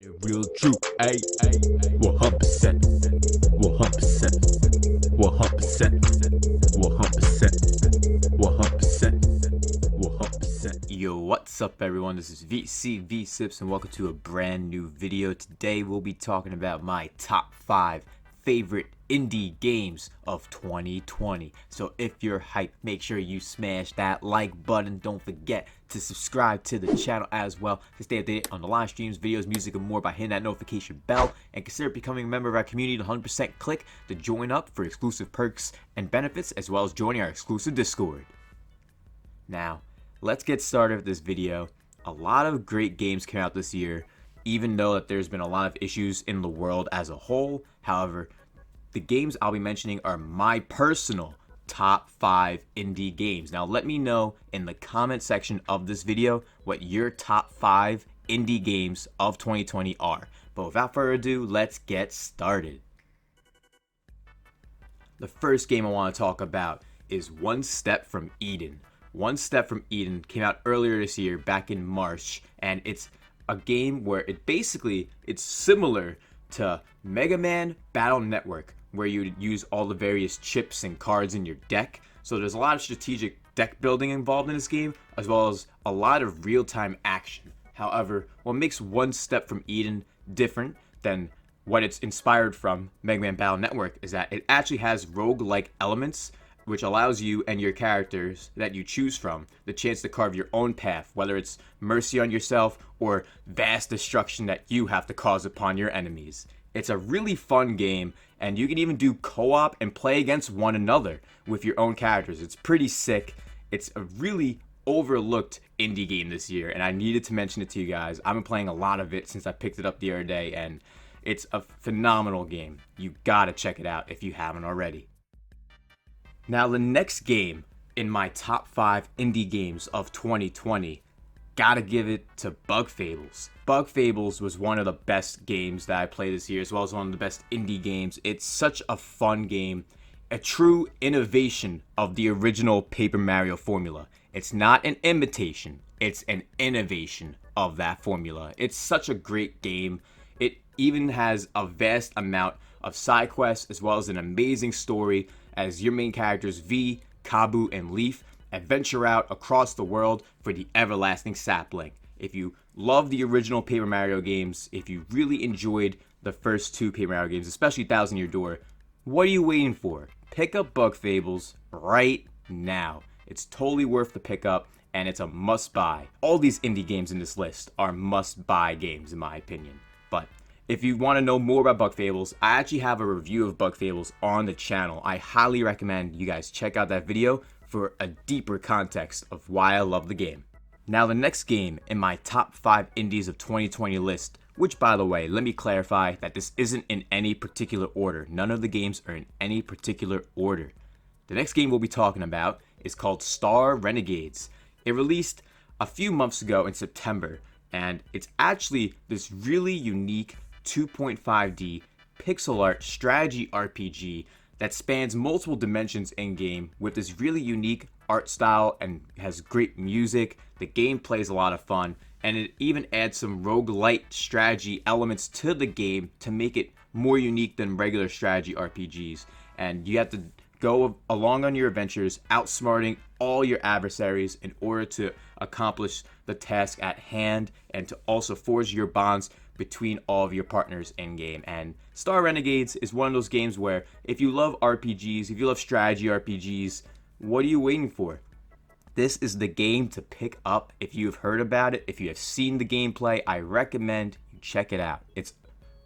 Real true, ayy, 100%, 100%, 100%, 100%, 100%. Yo, what's up everyone? This is VCV Sips and welcome to a brand new video. Today we'll be talking about my top 5 favorite indie games of 2020. So if you're hyped, make sure you smash that like button. Don't forget to subscribe to the channel as well to stay updated on the live streams, videos, music, and more by hitting that notification bell. And consider becoming a member of our community. 100% click to join up for exclusive perks and benefits, as well as joining our exclusive Discord. Now, let's get started with this video. A lot of great games came out this year, even though that there's been a lot of issues in the world as a whole. However, the games I'll be mentioning are my personal top 5 indie games. Now let me know in the comment section of this video what your top 5 indie games of 2020 are. But without further ado, let's get started. The first game I want to talk about is One Step from Eden. One Step from Eden came out earlier this year, back in March, and it's a game where it's similar to Mega Man Battle Network, where you use all the various chips and cards in your deck. So there's a lot of strategic deck building involved in this game, as well as a lot of real-time action. However, what makes One Step from Eden different than what it's inspired from, Mega Man Battle Network, is that it actually has rogue-like elements, which allows you and your characters that you choose from the chance to carve your own path, whether it's mercy on yourself or vast destruction that you have to cause upon your enemies. It's a really fun game, and you can even do co-op and play against one another with your own characters. It's pretty sick. It's a really overlooked indie game this year, and I needed to mention it to you guys. I've been playing a lot of it since I picked it up the other day, and it's a phenomenal game. You gotta check it out if you haven't already. Now, the next game in my top 5 indie games of 2020, gotta give it to Bug Fables. Bug Fables was one of the best games that I played this year, as well as one of the best indie games. It's such a fun game, a true innovation of the original Paper Mario formula. It's not an imitation, it's an innovation of that formula. It's such a great game. It even has a vast amount of side quests, as well as an amazing story, as your main characters V, Kabu, and Leaf adventure out across the world for the everlasting sapling. If you love the original Paper Mario games, if you really enjoyed the first 2 Paper Mario games, especially Thousand Year Door, what are you waiting for? Pick up Bug Fables right now. It's totally worth the pickup, and it's a must-buy. All these indie games in this list are must-buy games, in my opinion. But if you want to know more about Bug Fables, I actually have a review of Bug Fables on the channel. I highly recommend you guys check out that video for a deeper context of why I love the game. Now, the next game in my top 5 indies of 2020 list, which, by the way, let me clarify that this isn't in any particular order. None of the games are in any particular order. The next game we'll be talking about is called Star Renegades. It released a few months ago in September, and it's actually this really unique 2.5D pixel art strategy RPG that spans multiple dimensions in-game with this really unique art style and has great music. The gameplay is a lot of fun, and it even adds some roguelite strategy elements to the game to make it more unique than regular strategy RPGs. And you have to go along on your adventures, outsmarting all your adversaries in order to accomplish the task at hand, and to also forge your bonds between all of your partners in game. And Star Renegades is one of those games where if you love RPGs, if you love strategy RPGs, what are you waiting for? This is the game to pick up. If you've heard about it, if you have seen the gameplay, I recommend you check it out. It's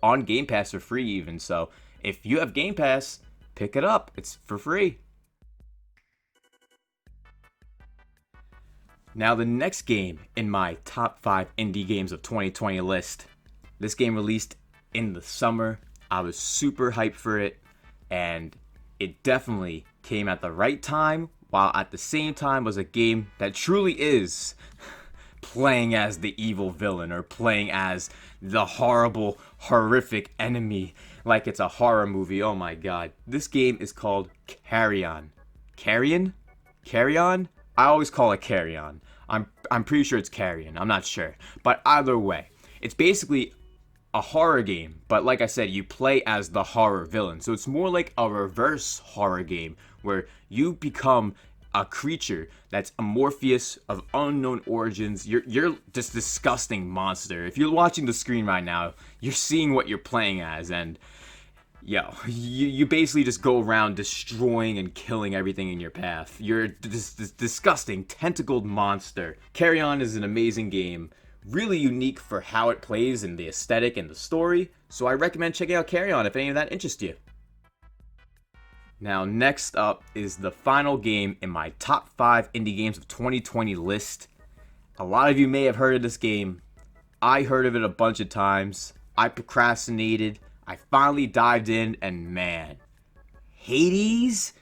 on Game Pass for free even, so if you have Game Pass, pick it up. It's for free. Now, the next game in my top 5 indie games of 2020 list, this game released in the summer. I was super hyped for it, and it definitely came at the right time, while at the same time was a game that truly is playing as the evil villain, or playing as the horrible, horrific enemy, like it's a horror movie. Oh my god. This game is called Carryon. Carryon? Carryon? I always call it Carryon. I'm pretty sure it's Carryon. I'm not sure. But either way, it's basically a horror game, but like I said, you play as the horror villain. So it's more like a reverse horror game where you become a creature that's amorphous of unknown origins. You're this disgusting monster. If you're watching the screen right now, you're seeing what you're playing as, and you basically just go around destroying and killing everything in your path. You're this disgusting tentacled monster. Carryon is an amazing game, really unique for how it plays and the aesthetic and the story, so I recommend checking out Carryon if any of that interests you. Now, next up is the final game in my top 5 indie games of 2020 list. A lot of you may have heard of this game. I heard of it a bunch of times. I procrastinated. I finally dived in, and man, Hades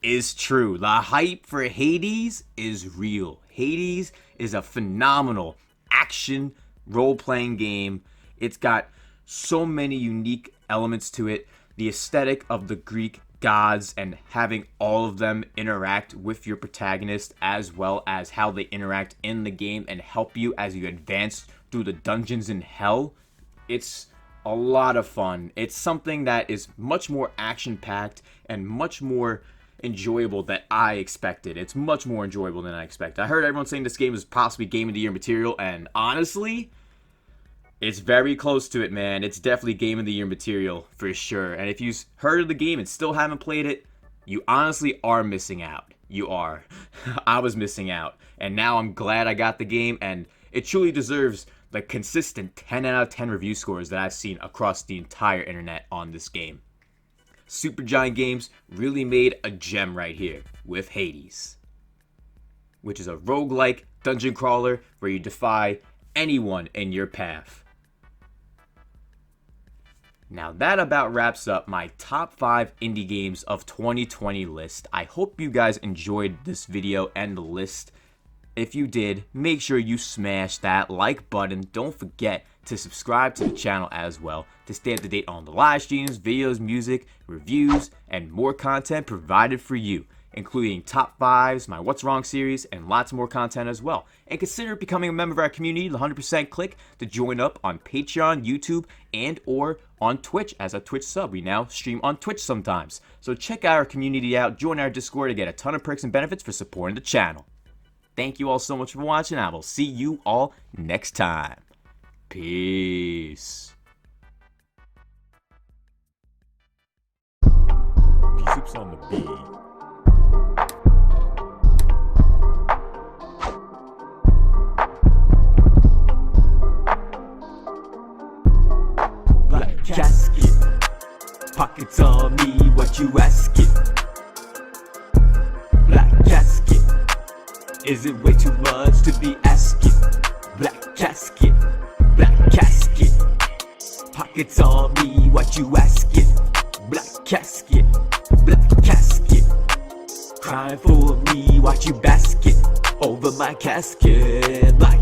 is true. The hype for Hades is real. Hades is a phenomenal action role-playing game. It's got so many unique elements to it. The aesthetic of the Greek gods and having all of them interact with your protagonist, as well as how they interact in the game and help you as you advance through the dungeons in hell. It's a lot of fun. It's something that is much more action-packed and much more enjoyable than I expected. It's much more enjoyable than I expected. I heard everyone saying this game is possibly Game of the Year material, and honestly, it's very close to it, man. It's definitely Game of the Year material for sure. And if you've heard of the game and still haven't played it, you honestly are missing out. You are. I was missing out. And now I'm glad I got the game, and it truly deserves the consistent 10 out of 10 review scores that I've seen across the entire internet on this game. Supergiant Games really made a gem right here with Hades, which is a roguelike dungeon crawler where you defy anyone in your path. Now that about wraps up my top 5 indie games of 2020 list. I hope you guys enjoyed this video and the list. If you did, make sure you smash that like button. Don't forget to subscribe to the channel as well to stay up to date on the live streams, videos, music, reviews, and more content provided for you, including top 5s, my What's Wrong series, and lots more content as well. And consider becoming a member of our community. The 100% click to join up on Patreon, YouTube, and or on Twitch as a Twitch sub. We now stream on Twitch sometimes. So check out our community out, join our Discord to get a ton of perks and benefits for supporting the channel. Thank you all so much for watching. I will see you all next time. Peace. Sips on the beat. Black casket, pockets on me, what you asking? Black casket, is it way too much to be asking? Black casket, pockets on me, what you asking? Black casket, crying for me, watch you basket over my casket. Black